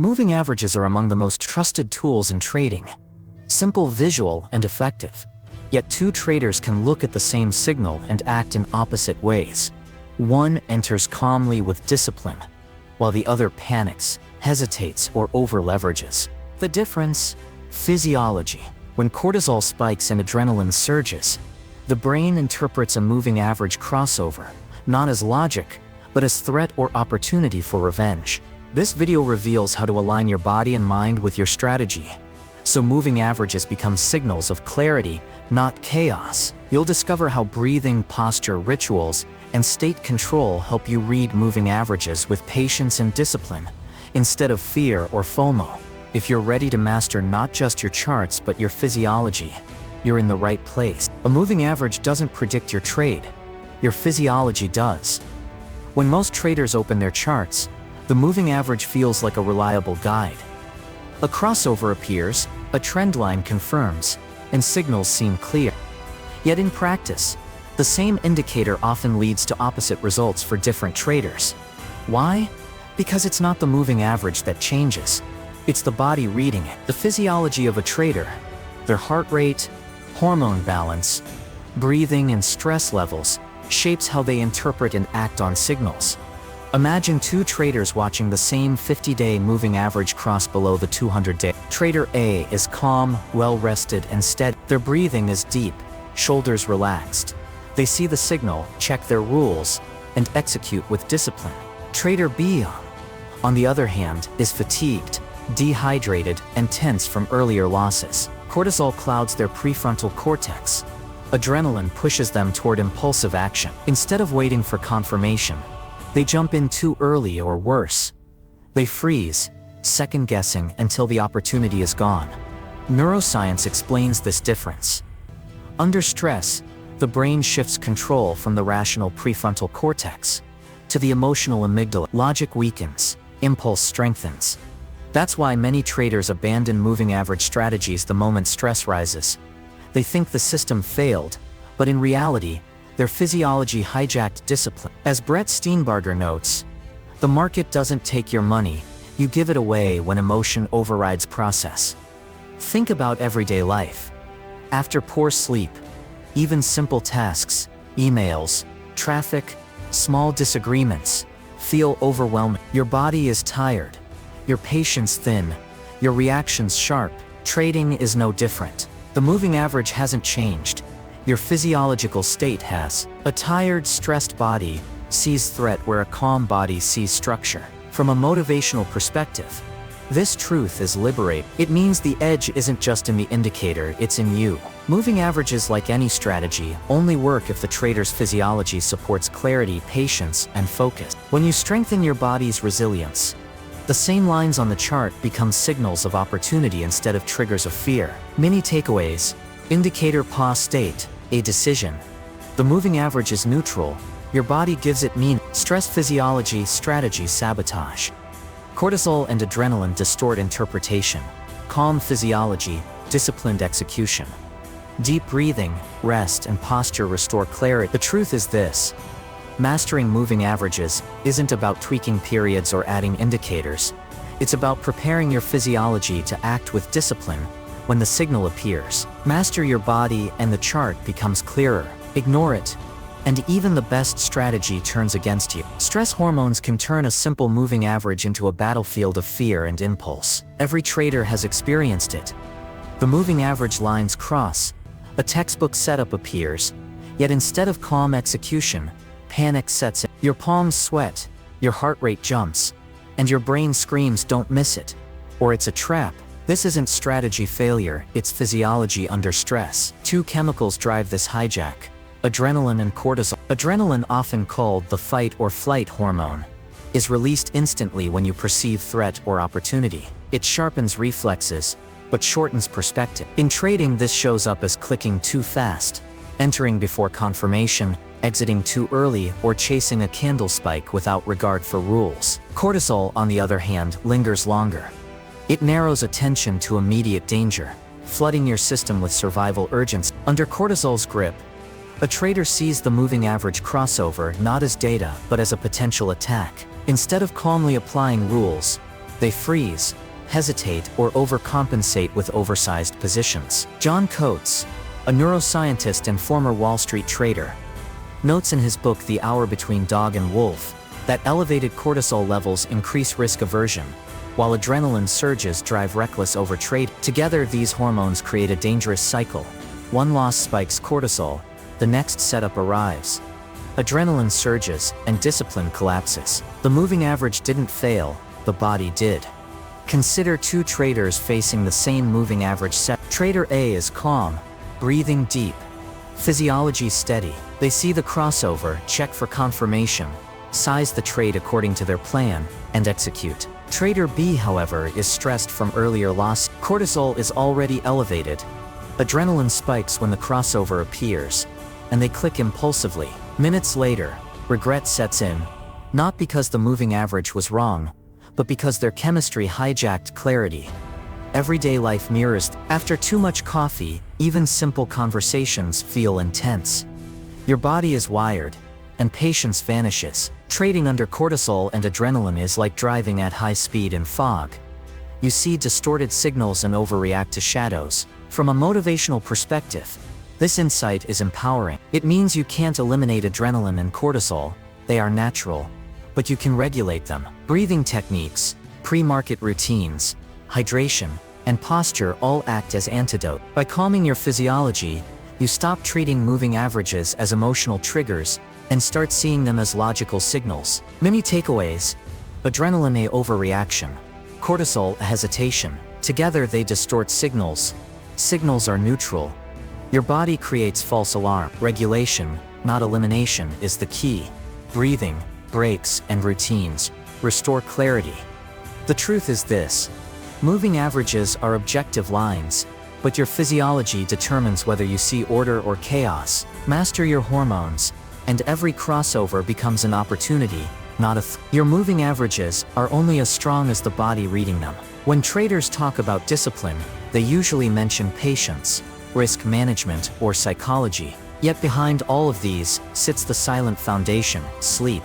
Moving averages are among the most trusted tools in trading. Simple, visual, and effective. Yet two traders can look at the same signal and act in opposite ways. One enters calmly with discipline, while the other panics, hesitates, or over-leverages. The difference? Physiology. When cortisol spikes and adrenaline surges, the brain interprets a moving average crossover, not as logic, but as threat or opportunity for revenge. This video reveals how to align your body and mind with your strategy, so moving averages become signals of clarity, not chaos. You'll discover how breathing, posture, rituals, and state control help you read moving averages with patience and discipline, instead of fear or FOMO. If you're ready to master not just your charts but your physiology, you're in the right place. A moving average doesn't predict your trade. Your physiology does. When most traders open their charts, the moving average feels like a reliable guide. A crossover appears, a trend line confirms, and signals seem clear. Yet in practice, the same indicator often leads to opposite results for different traders. Why? Because it's not the moving average that changes. It's the body reading it. The physiology of a trader, their heart rate, hormone balance, breathing, and stress levels, shapes how they interpret and act on signals. Imagine two traders watching the same 50-day moving average cross below the 200-day. Trader A is calm, well-rested, and steady. Their breathing is deep, shoulders relaxed. They see the signal, check their rules, and execute with discipline. Trader B, on the other hand, is fatigued, dehydrated, and tense from earlier losses. Cortisol clouds their prefrontal cortex. Adrenaline pushes them toward impulsive action. Instead of waiting for confirmation, they jump in too early, or worse, they freeze, second-guessing until the opportunity is gone. Neuroscience explains this difference. Under stress, the brain shifts control from the rational prefrontal cortex to the emotional amygdala. Logic weakens, impulse strengthens. That's why many traders abandon moving average strategies the moment stress rises. They think the system failed, but in reality, their physiology hijacked discipline. As Brett Steenbarger notes, the market doesn't take your money, you give it away when emotion overrides process. Think about everyday life. After poor sleep, even simple tasks, emails, traffic, small disagreements, feel overwhelming. Your body is tired, your patience thin, your reactions sharp. Trading is no different. The moving average hasn't changed. Your physiological state has. A tired, stressed body sees threat where a calm body sees structure. From a motivational perspective, this truth is liberating. It means the edge isn't just in the indicator, it's in you. Moving averages, like any strategy, only work if the trader's physiology supports clarity, patience, and focus. When you strengthen your body's resilience, the same lines on the chart become signals of opportunity instead of triggers of fear. Mini takeaways. Indicator pause state, a decision. The moving average is neutral, your body gives it meaning. Stress physiology, strategy sabotage. Cortisol and adrenaline distort interpretation. Calm physiology, disciplined execution. Deep breathing, rest, and posture restore clarity. The truth is this: mastering moving averages isn't about tweaking periods or adding indicators. It's about preparing your physiology to act with discipline when the signal appears. Master your body and the chart becomes clearer. Ignore it, and even the best strategy turns against you. Stress hormones can turn a simple moving average into a battlefield of fear and impulse. Every trader has experienced it. The moving average lines cross, a textbook setup appears, yet instead of calm execution, panic sets in. Your palms sweat, your heart rate jumps, and your brain screams, "Don't miss it," or "It's a trap." This isn't strategy failure, it's physiology under stress. Two chemicals drive this hijack: adrenaline and cortisol. Adrenaline, often called the fight or flight hormone, is released instantly when you perceive threat or opportunity. It sharpens reflexes, but shortens perspective. In trading, this shows up as clicking too fast, entering before confirmation, exiting too early, or chasing a candle spike without regard for rules. Cortisol, on the other hand, lingers longer. It narrows attention to immediate danger, flooding your system with survival urgency. Under cortisol's grip, a trader sees the moving average crossover not as data but as a potential attack. Instead of calmly applying rules, They freeze, hesitate, or overcompensate with oversized positions. John Coates, a neuroscientist and former Wall Street trader, notes in his book The Hour Between Dog and Wolf that elevated cortisol levels increase risk aversion, while adrenaline surges drive reckless overtrade. Together, these hormones create a dangerous cycle. One loss spikes cortisol, the next setup arrives. Adrenaline surges, and discipline collapses. The moving average didn't fail, the body did. Consider two traders facing the same moving average set. Trader A is calm, breathing deep. Physiology steady. They see the crossover, check for confirmation, size the trade according to their plan, and execute. Trader B, however, is stressed from earlier loss. Cortisol is already elevated. Adrenaline spikes when the crossover appears, and they click impulsively. Minutes later, regret sets in, not because the moving average was wrong, but because their chemistry hijacked clarity. Everyday life mirrors. After too much coffee, even simple conversations feel intense. Your body is wired, and patience vanishes. Trading under cortisol and adrenaline is like driving at high speed in fog. You see distorted signals and overreact to shadows. From a motivational perspective, this insight is empowering. It means you can't eliminate adrenaline and cortisol, they are natural, but you can regulate them. Breathing techniques, pre-market routines, hydration, and posture all act as antidote. By calming your physiology, you stop treating moving averages as emotional triggers and start seeing them as logical signals. Many takeaways: adrenaline, a overreaction; cortisol, a hesitation. Together they distort signals. Signals are neutral. Your body creates false alarm. Regulation, not elimination, is the key. Breathing, breaks, and routines restore clarity. The truth is this: moving averages are objective lines, but your physiology determines whether you see order or chaos. Master your hormones, and every crossover becomes an opportunity, not a Your moving averages are only as strong as the body reading them. When traders talk about discipline, they usually mention patience, risk management, or psychology. Yet behind all of these sits the silent foundation: sleep,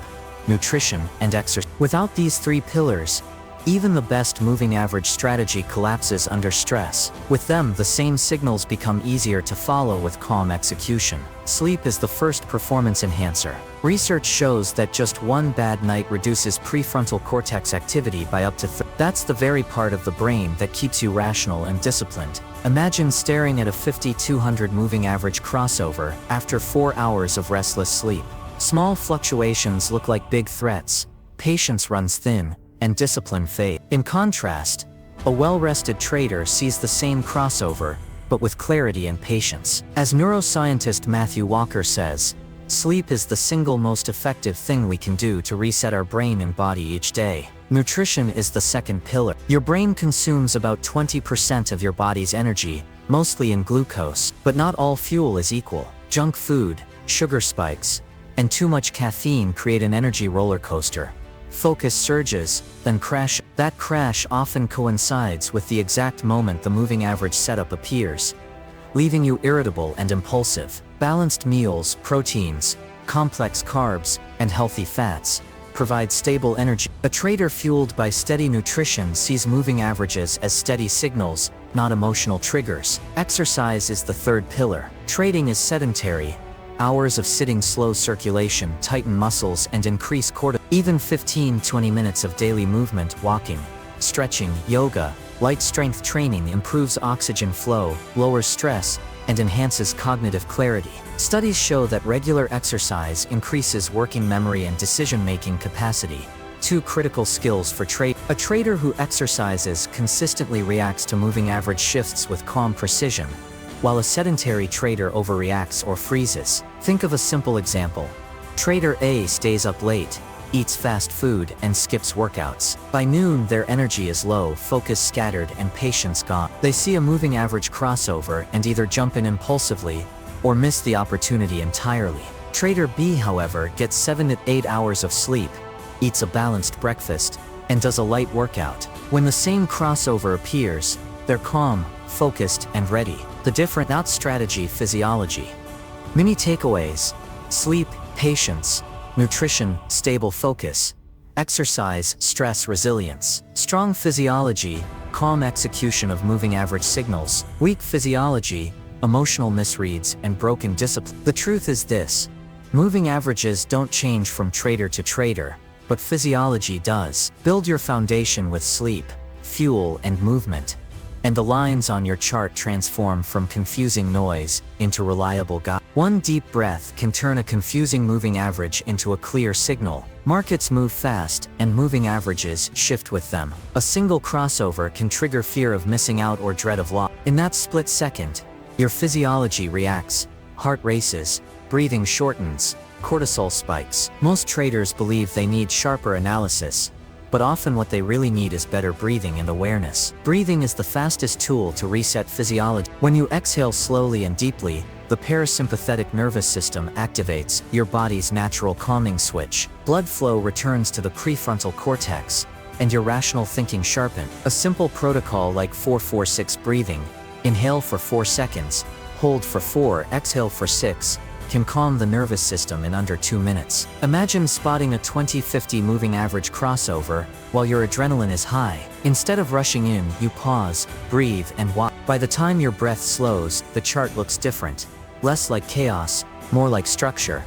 nutrition, and exercise. Without these three pillars, even the best moving average strategy collapses under stress. With them, the same signals become easier to follow with calm execution. Sleep is the first performance enhancer. Research shows that just one bad night reduces prefrontal cortex activity by up to That's the very part of the brain that keeps you rational and disciplined. Imagine staring at a 5200 moving average crossover after 4 hours of restless sleep. Small fluctuations look like big threats, patience runs thin, and discipline fades. In contrast, a well-rested trader sees the same crossover, but with clarity and patience. As neuroscientist Matthew Walker says, sleep is the single most effective thing we can do to reset our brain and body each day. Nutrition is the second pillar. Your brain consumes about 20% of your body's energy, mostly in glucose, but not all fuel is equal. Junk food, sugar spikes, and too much caffeine create an energy roller coaster. Focus surges, then crash. That crash often coincides with the exact moment the moving average setup appears, leaving you irritable and impulsive. Balanced meals, proteins, complex carbs, and healthy fats provide stable energy. A trader fueled by steady nutrition sees moving averages as steady signals, not emotional triggers. Exercise is the third pillar. Trading is sedentary. Hours of sitting slow circulation tighten muscles and increase cortisol. Even 15-20 minutes of daily movement, walking, stretching, yoga, light strength training improves oxygen flow, lowers stress, and enhances cognitive clarity. Studies show that regular exercise increases working memory and decision-making capacity, two critical skills for trade. A trader who exercises consistently reacts to moving average shifts with calm precision, while a sedentary trader overreacts or freezes. Think of a simple example. Trader A stays up late, eats fast food, and skips workouts. By noon, their energy is low, focus scattered, and patience gone. They see a moving average crossover and either jump in impulsively or miss the opportunity entirely. Trader B, however, gets 7 to 8 hours of sleep, eats a balanced breakfast, and does a light workout. When the same crossover appears, they're calm, focused, and ready. The difference, not strategy, physiology. Many takeaways: sleep, patience, nutrition, stable focus, Exercise, stress resilience. Strong physiology, calm execution of moving average signals. Weak physiology, emotional misreads and broken discipline. The truth is this: moving averages don't change from trader to trader, but physiology does. Build your foundation with sleep, fuel and movement, and the lines on your chart transform from confusing noise into reliable guide. One deep breath can turn a confusing moving average into a clear signal. Markets move fast, and moving averages shift with them. A single crossover can trigger fear of missing out or dread of loss. In that split second, your physiology reacts. Heart races, breathing shortens, cortisol spikes. Most traders believe they need sharper analysis, but often what they really need is better breathing and awareness. Breathing is the fastest tool to reset physiology. When you exhale slowly and deeply, the parasympathetic nervous system activates, your body's natural calming switch. Blood flow returns to the prefrontal cortex, and your rational thinking sharpens. A simple protocol like 4-4-6 breathing, inhale for 4 seconds, hold for 4, exhale for 6, can calm the nervous system in under 2 minutes. Imagine spotting a 20-50 moving average crossover while your adrenaline is high. Instead of rushing in, you pause, breathe, and watch. By the time your breath slows, the chart looks different. Less like chaos, more like structure.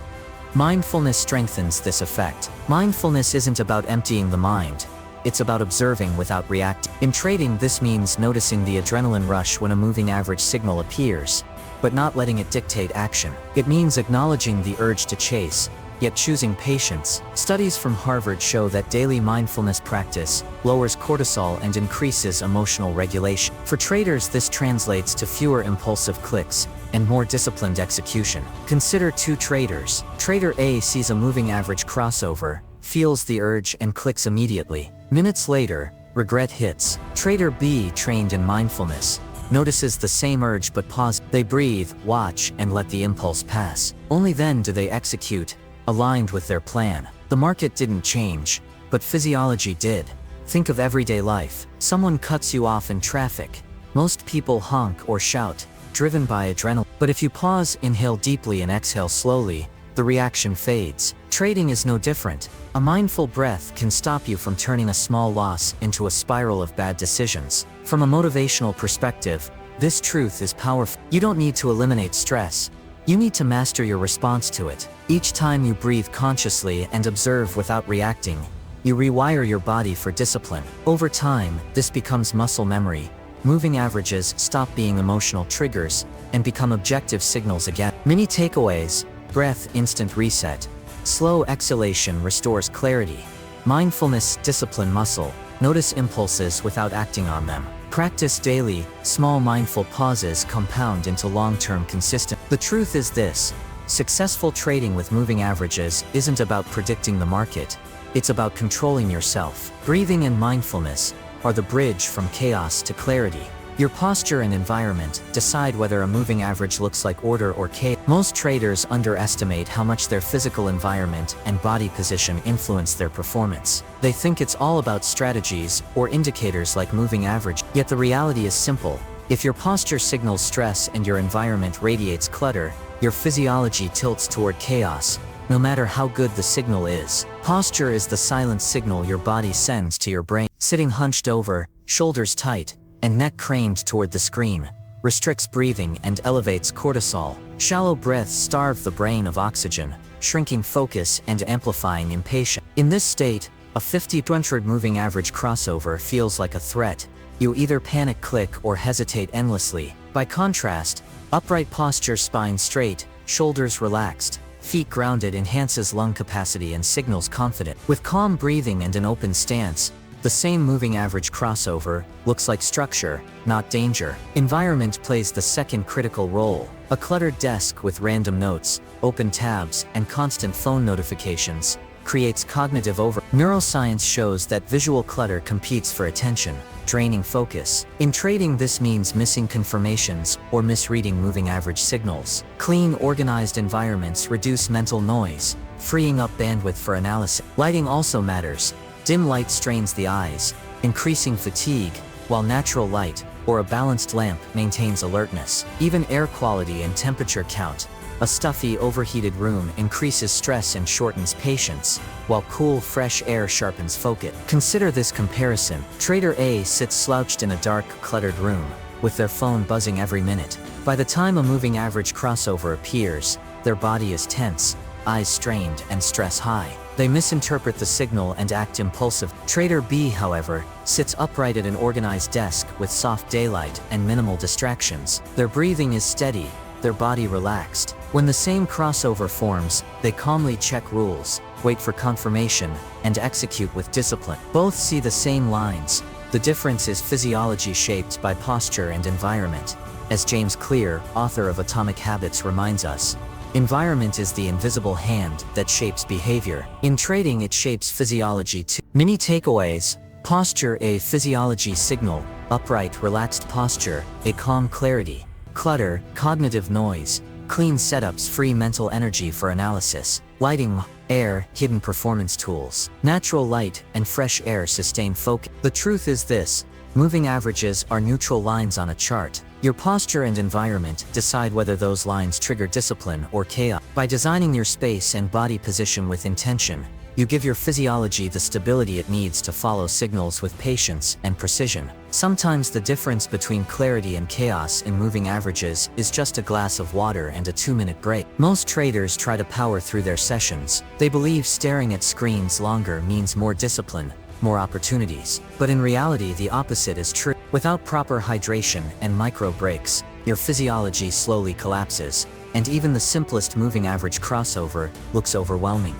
Mindfulness strengthens this effect. Mindfulness isn't about emptying the mind. It's about observing without reacting. In trading, this means noticing the adrenaline rush when a moving average signal appears, but not letting it dictate action. It means acknowledging the urge to chase, yet choosing patience. Studies from Harvard show that daily mindfulness practice lowers cortisol and increases emotional regulation. For traders, this translates to fewer impulsive clicks and more disciplined execution. Consider 2 traders. Trader A sees a moving average crossover, feels the urge and clicks immediately. Minutes later, regret hits. Trader B, trained in mindfulness, notices the same urge but pauses. They breathe, watch, and let the impulse pass. Only then do they execute, aligned with their plan. The market didn't change, but physiology did. Think of everyday life. Someone cuts you off in traffic. Most people honk or shout, driven by adrenaline. But if you pause, inhale deeply and exhale slowly, the reaction fades. Trading is no different. A mindful breath can stop you from turning a small loss into a spiral of bad decisions. From a motivational perspective, this truth is powerful. You don't need to eliminate stress. You need to master your response to it. Each time you breathe consciously and observe without reacting, you rewire your body for discipline. Over time, this becomes muscle memory. Moving averages stop being emotional triggers and become objective signals again. Mini takeaways: breath, instant reset. Slow exhalation restores clarity. Mindfulness, discipline muscle. Notice impulses without acting on them. Practice daily. Small mindful pauses compound into long-term consistent. The truth is this: successful trading with moving averages isn't about predicting the market. It's about controlling yourself. Breathing and mindfulness are the bridge from chaos to clarity. Your posture and environment decide whether a moving average looks like order or chaos. Most traders underestimate how much their physical environment and body position influence their performance. They think it's all about strategies or indicators like moving average. Yet the reality is simple. If your posture signals stress and your environment radiates clutter, your physiology tilts toward chaos, no matter how good the signal is. Posture is the silent signal your body sends to your brain. Sitting hunched over, shoulders tight, and neck craned toward the screen restricts breathing and elevates cortisol. Shallow breaths starve the brain of oxygen, shrinking focus and amplifying impatience. In this state, a 50-200 moving average crossover feels like a threat. You either panic, click, or hesitate endlessly. By contrast, upright posture, spine straight, shoulders relaxed, feet grounded enhances lung capacity and signals confidence. With calm breathing and an open stance, the same moving average crossover looks like structure, not danger. Environment plays the second critical role. A cluttered desk with random notes, open tabs, and constant phone notifications creates cognitive over. Neuroscience shows that visual clutter competes for attention, draining focus. In trading, this means missing confirmations or misreading moving average signals. Clean, organized environments reduce mental noise, freeing up bandwidth for analysis. Lighting also matters. Dim light strains the eyes, increasing fatigue, while natural light, or a balanced lamp, maintains alertness. Even air quality and temperature count. A stuffy, overheated room increases stress and shortens patience, while cool, fresh air sharpens focus. Consider this comparison. Trader A sits slouched in a dark, cluttered room, with their phone buzzing every minute. By the time a moving average crossover appears, their body is tense, eyes strained, and stress high. They misinterpret the signal and act impulsive. Trader B, however, sits upright at an organized desk with soft daylight and minimal distractions. Their breathing is steady, their body relaxed. When the same crossover forms, they calmly check rules, wait for confirmation, and execute with discipline. Both see the same lines. The difference is physiology shaped by posture and environment. As James Clear, author of Atomic Habits, reminds us, environment is the invisible hand that shapes behavior. In trading, it shapes physiology too. Mini takeaways. Posture: a physiology signal. Upright, relaxed posture, a calm clarity. Clutter, cognitive noise. Clean setups free mental energy for analysis. Lighting, air, hidden performance tools. Natural light and fresh air sustain focus. The truth is this: moving averages are neutral lines on a chart. Your posture and environment decide whether those lines trigger discipline or chaos. By designing your space and body position with intention, you give your physiology the stability it needs to follow signals with patience and precision. Sometimes the difference between clarity and chaos in moving averages is just a glass of water and a 2-minute break. Most traders try to power through their sessions. They believe staring at screens longer means more discipline, more opportunities. But in reality, the opposite is true. Without proper hydration and micro breaks, your physiology slowly collapses, and even the simplest moving average crossover looks overwhelming.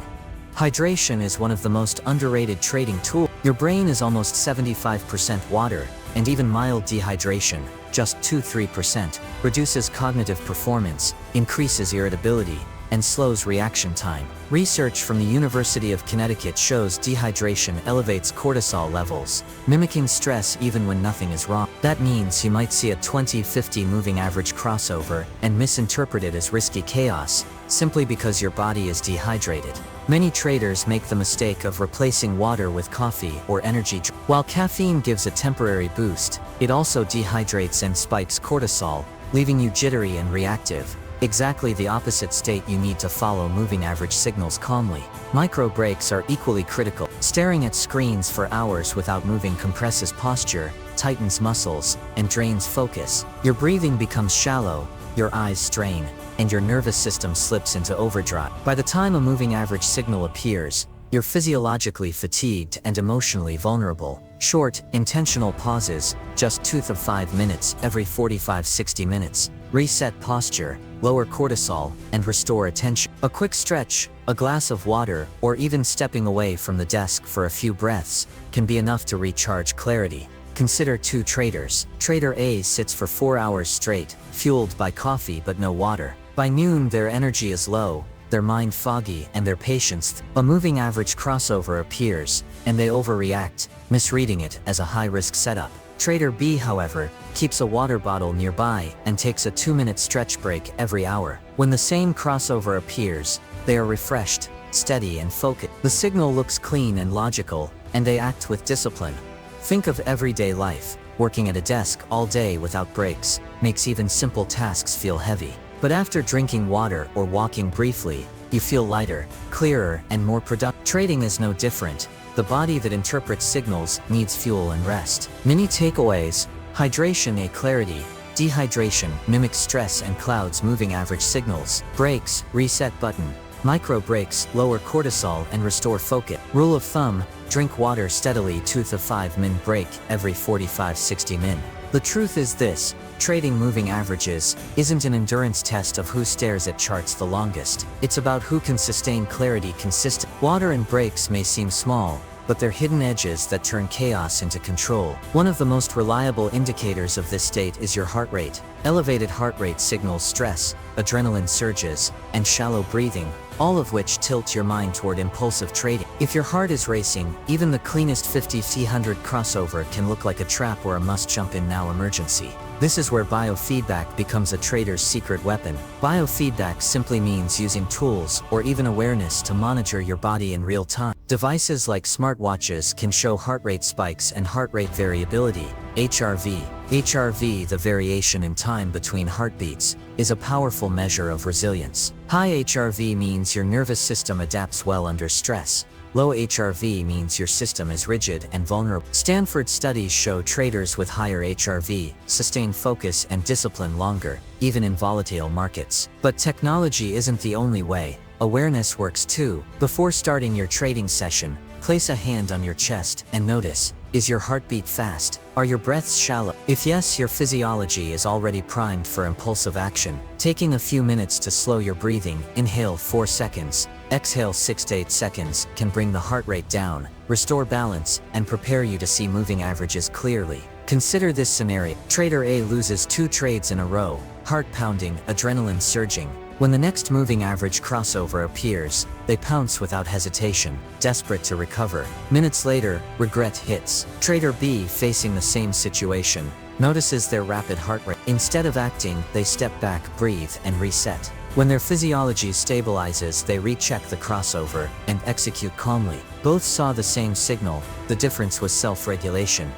Hydration is one of the most underrated trading tools. Your brain is almost 75% water, and even mild dehydration, just 2–3%, reduces cognitive performance, increases irritability, and slows reaction time. Research from the University of Connecticut shows dehydration elevates cortisol levels, mimicking stress even when nothing is wrong. That means you might see a 20–50 moving average crossover and misinterpret it as risky chaos, simply because your body is dehydrated. Many traders make the mistake of replacing water with coffee or energy drink. While caffeine gives a temporary boost, it also dehydrates and spikes cortisol, leaving you jittery and reactive. Exactly the opposite state you need to follow moving average signals calmly. Micro breaks are equally critical. Staring at screens for hours without moving compresses posture, tightens muscles, and drains focus. Your breathing becomes shallow, your eyes strain, and your nervous system slips into overdrive. By the time a moving average signal appears, you're physiologically fatigued and emotionally vulnerable. Short, intentional pauses, just 2 to 5 minutes every 45–60 minutes, reset posture, lower cortisol, and restore attention. A quick stretch, a glass of water, or even stepping away from the desk for a few breaths can be enough to recharge clarity. Consider two traders. Trader A sits for 4 hours straight, fueled by coffee but no water. By noon, their energy is low, their mind foggy, and their patience. A moving average crossover appears, and they overreact, misreading it as a high-risk setup. Trader B, however, keeps a water bottle nearby and takes a 2-minute stretch break every hour. When the same crossover appears, they are refreshed, steady, and focused. The signal looks clean and logical, and they act with discipline. Think of everyday life. Working at a desk all day without breaks makes even simple tasks feel heavy. But after drinking water or walking briefly, you feel lighter, clearer, and more productive. Trading is no different. The body that interprets signals needs fuel and rest. Mini takeaways. Hydration: a clarity. Dehydration mimics stress and clouds moving average signals. Breaks: reset button. Micro breaks lower cortisol and restore focus. Rule of thumb: drink water steadily 2 to 5 min break every 45–60 min. The truth is this: trading moving averages isn't an endurance test of who stares at charts the longest. It's about who can sustain clarity consistently. Water and breaks may seem small, but they're hidden edges that turn chaos into control. One of the most reliable indicators of this state is your heart rate. Elevated heart rate signals stress, adrenaline surges, and shallow breathing, all of which tilt your mind toward impulsive trading. If your heart is racing, even the cleanest 50–100 crossover can look like a trap or a must-jump-in-now emergency. This is where biofeedback becomes a trader's secret weapon. Biofeedback simply means using tools or even awareness to monitor your body in real time. Devices like smartwatches can show heart rate spikes and heart rate variability, HRV, HRV, the variation in time between heartbeats, is a powerful measure of resilience. High HRV means your nervous system adapts well under stress. Low HRV means your system is rigid and vulnerable. Stanford studies show traders with higher HRV sustain focus and discipline longer, even in volatile markets. But technology isn't the only way. Awareness works too. Before starting your trading session, place a hand on your chest and notice, is your heartbeat fast? Are your breaths shallow? If yes, your physiology is already primed for impulsive action. Taking a few minutes to slow your breathing, inhale 4 seconds, exhale 6 to 8 seconds, can bring the heart rate down, restore balance, and prepare you to see moving averages clearly. Consider this scenario. Trader A loses 2 trades in a row, heart pounding, adrenaline surging. When the next moving average crossover appears, they pounce without hesitation, desperate to recover. Minutes later, regret hits. Trader B, facing the same situation, notices their rapid heart rate. Instead of acting, they step back, breathe, and reset. When their physiology stabilizes, they recheck the crossover and execute calmly. Both saw the same signal, the difference was self-regulation.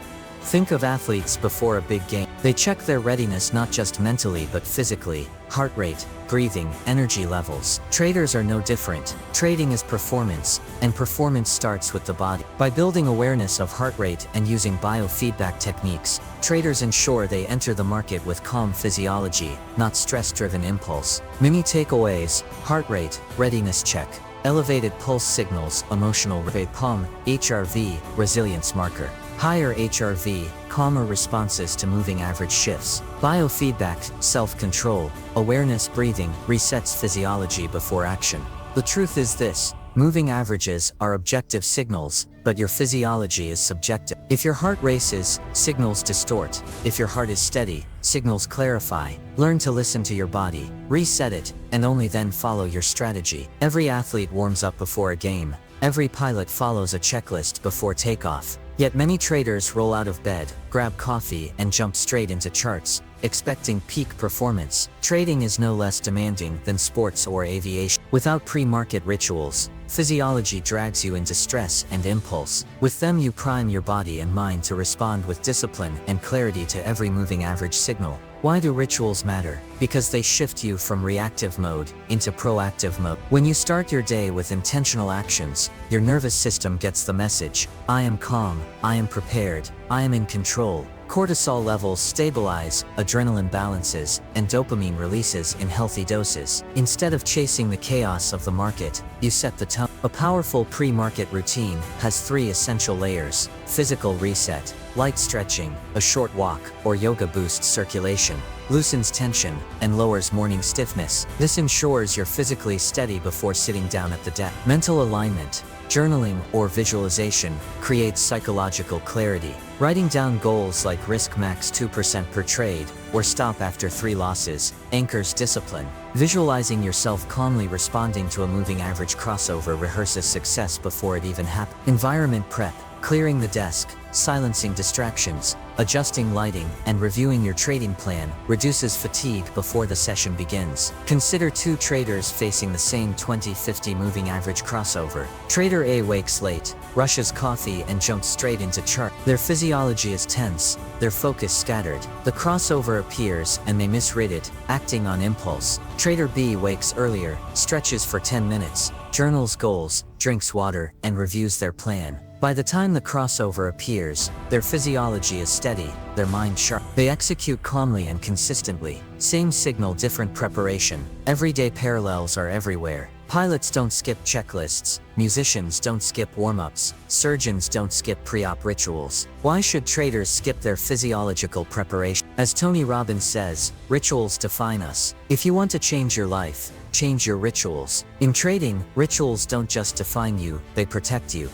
Think of athletes before a big game. They check their readiness not just mentally but physically, heart rate, breathing, energy levels. Traders are no different. Trading is performance, and performance starts with the body. By building awareness of heart rate and using biofeedback techniques, traders ensure they enter the market with calm physiology, not stress-driven impulse. Mini takeaways: heart rate, readiness check. Elevated pulse signals, emotional rate, POM, HRV, resilience marker. Higher HRV, calmer responses to moving average shifts. Biofeedback, self-control, awareness, breathing, resets physiology before action. The truth is this: moving averages are objective signals, but your physiology is subjective. If your heart races, signals distort. If your heart is steady, signals clarify. Learn to listen to your body, reset it, and only then follow your strategy. Every athlete warms up before a game. Every pilot follows a checklist before takeoff. Yet many traders roll out of bed, grab coffee, and jump straight into charts, expecting peak performance. Trading is no less demanding than sports or aviation. Without pre-market rituals, physiology drags you into stress and impulse. With them, you prime your body and mind to respond with discipline and clarity to every moving average signal. Why do rituals matter? Because they shift you from reactive mode into proactive mode. When you start your day with intentional actions, your nervous system gets the message: I am calm, I am prepared, I am in control. Cortisol levels stabilize, adrenaline balances, and dopamine releases in healthy doses. Instead of chasing the chaos of the market, you set the tone. A powerful pre-market routine has 3 essential layers: physical reset, light stretching, a short walk, or yoga boosts circulation, loosens tension, and lowers morning stiffness. This ensures you're physically steady before sitting down at the desk. Mental alignment, journaling or visualization, creates psychological clarity. Writing down goals like risk max 2% per trade, or stop after 3 losses, anchors discipline. Visualizing yourself calmly responding to a moving average crossover rehearses success before it even happens. Environment prep, clearing the desk, silencing distractions, adjusting lighting, and reviewing your trading plan reduces fatigue before the session begins. Consider 2 traders facing the same 20-50 moving average crossover. Trader A wakes late, rushes coffee, and jumps straight into chart. Their physiology is tense, their focus scattered. The crossover appears and they misread it, acting on impulse. Trader B wakes earlier, stretches for 10 minutes, journals goals, drinks water, and reviews their plan. By the time the crossover appears, their physiology is steady, their mind sharp. They execute calmly and consistently. Same signal, different preparation. Everyday parallels are everywhere. Pilots don't skip checklists, musicians don't skip warm-ups, surgeons don't skip pre-op rituals. Why should traders skip their physiological preparation? As Tony Robbins says, rituals define us. If you want to change your life, change your rituals. In trading, rituals don't just define you, they protect you.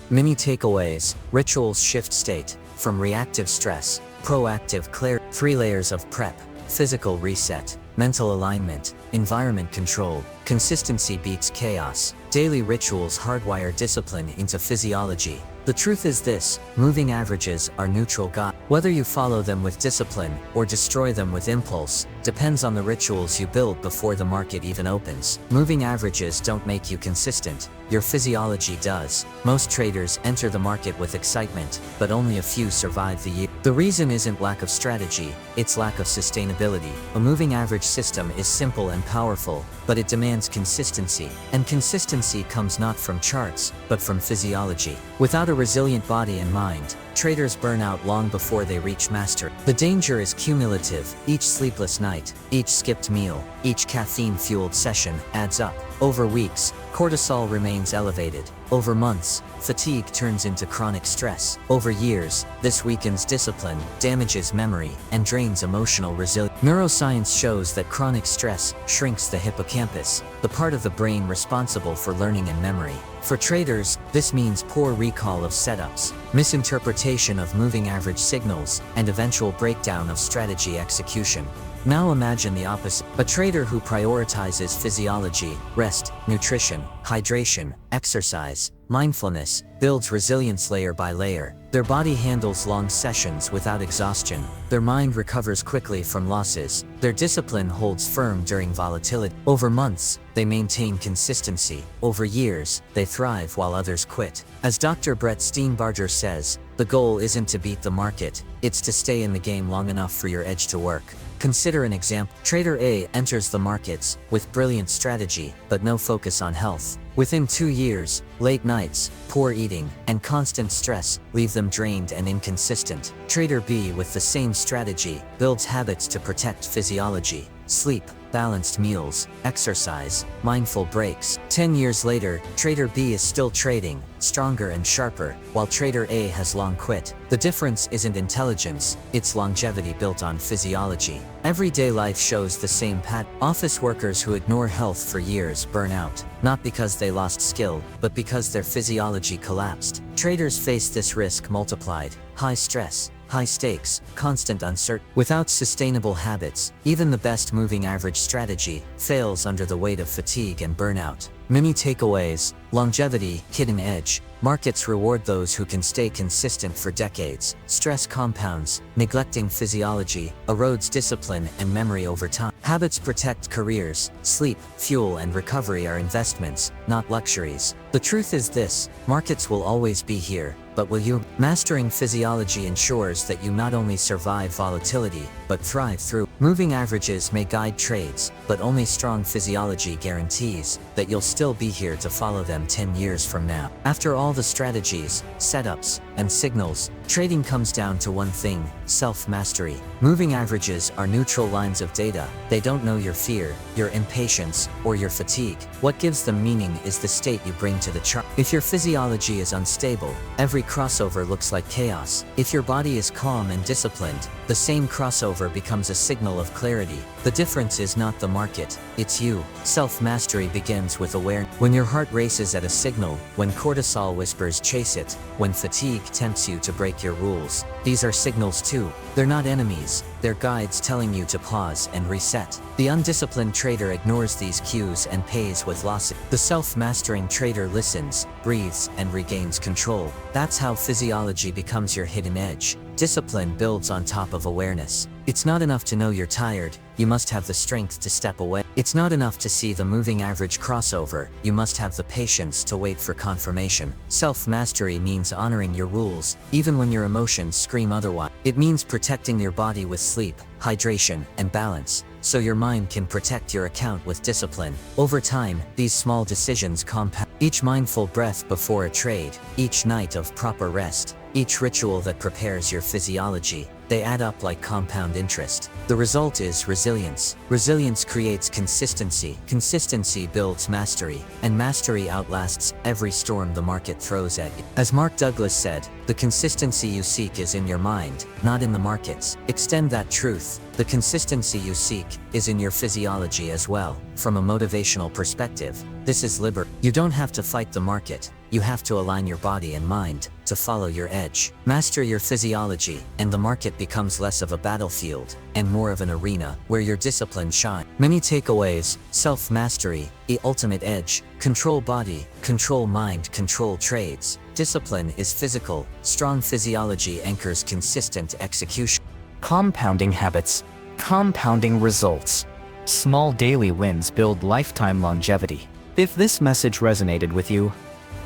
Mini takeaways: rituals shift state, from reactive stress, proactive clarity. 3 layers of prep: physical reset, mental alignment, environment control. Consistency beats chaos. Daily rituals hardwire discipline into physiology. The truth is this: moving averages are neutral God. Whether you follow them with discipline or destroy them with impulse depends on the rituals you build before the market even opens. Moving averages don't make you consistent. Your physiology does. Most traders enter the market with excitement, but only a few survive the year. The reason isn't lack of strategy, it's lack of sustainability. A moving average system is simple and powerful, but it demands consistency. And consistency comes not from charts, but from physiology. Without a resilient body and mind, traders burn out long before they reach mastery. The danger is cumulative. Each sleepless night, each skipped meal, each caffeine-fueled session adds up. Over weeks, cortisol remains elevated. Over months, fatigue turns into chronic stress. Over years, this weakens discipline, damages memory, and drains emotional resilience. Neuroscience shows that chronic stress shrinks the hippocampus, the part of the brain responsible for learning and memory. For traders, this means poor recall of setups, misinterpretation of moving average signals, and eventual breakdown of strategy execution. Now imagine the opposite. A trader who prioritizes physiology, rest, nutrition, hydration, exercise, mindfulness, builds resilience layer by layer. Their body handles long sessions without exhaustion. Their mind recovers quickly from losses. Their discipline holds firm during volatility. Over months, they maintain consistency. Over years, they thrive while others quit. As Dr. Brett Steenbarger says, the goal isn't to beat the market, it's to stay in the game long enough for your edge to work. Consider an example. Trader A enters the markets with brilliant strategy, but no focus on health. Within 2 years, late nights, poor eating, and constant stress leave them drained and inconsistent. Trader B, with the same strategy, builds habits to protect physiology: sleep, balanced meals, exercise, mindful breaks. 10 years later, Trader B is still trading, stronger and sharper, while Trader A has long quit. The difference isn't intelligence, it's longevity built on physiology. Everyday life shows the same pattern. Office workers who ignore health for years burn out, not because they lost skill, but because their physiology collapsed. Traders face this risk multiplied: high stress, high stakes, constant uncertainty. Without sustainable habits, even the best moving average strategy fails under the weight of fatigue and burnout. Many takeaways: longevity, hidden edge. Markets reward those who can stay consistent for decades. Stress compounds. Neglecting physiology erodes discipline and memory over time. Habits protect careers. Sleep, fuel, and recovery are investments, not luxuries. The truth is this: markets will always be here, but will you? Mastering physiology ensures that you not only survive volatility, but thrive through. Moving averages may guide trades, but only strong physiology guarantees that you'll still be here to follow them 10 years from now. After all the strategies, setups, and signals, trading comes down to one thing: self-mastery. Moving averages are neutral lines of data. They don't know your fear, your impatience, or your fatigue. What gives them meaning is the state you bring to the chart. If your physiology is unstable, every crossover looks like chaos. If your body is calm and disciplined, the same crossover becomes a signal of clarity. The difference is not the market, it's you. Self-mastery begins with awareness. When your heart races at a signal, when cortisol whispers chase it, when fatigue tempts you to break your rules, these are signals too. They're not enemies, they're guides telling you to pause and reset. The undisciplined trader ignores these cues and pays with losses. The self-mastering trader listens, breathes, and regains control. That's how physiology becomes your hidden edge. Discipline builds on top of awareness. It's not enough to know you're tired, you must have the strength to step away. It's not enough to see the moving average crossover, you must have the patience to wait for confirmation. Self-mastery means honoring your rules, even when your emotions scream otherwise. It means protecting your body with sleep, hydration, and balance, so your mind can protect your account with discipline. Over time, these small decisions compound. Each mindful breath before a trade, each night of proper rest, each ritual that prepares your physiology, they add up like compound interest. The result is resilience. Resilience creates consistency. Consistency builds mastery, and mastery outlasts every storm the market throws at you. As Mark Douglas said, the consistency you seek is in your mind, not in the markets. Extend that truth. The consistency you seek is in your physiology as well. From a motivational perspective, this is liberty. You don't have to fight the market. You have to align your body and mind to follow your edge. Master your physiology, and the market becomes less of a battlefield and more of an arena where your discipline shines. Many takeaways: self-mastery, the ultimate edge, control body, control mind, control trades. Discipline is physical, strong physiology anchors consistent execution. Compounding habits, compounding results. Small daily wins build lifetime longevity. If this message resonated with you,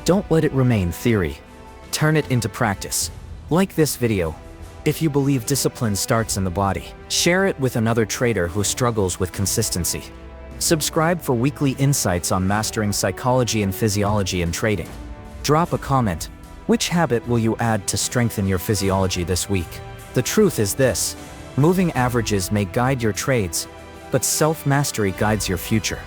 don't let it remain theory. Turn it into practice. Like this video if you believe discipline starts in the body. Share it with another trader who struggles with consistency. Subscribe for weekly insights on mastering psychology and physiology in trading. Drop a comment. Which habit will you add to strengthen your physiology this week? The truth is this: moving averages may guide your trades, but self-mastery guides your future.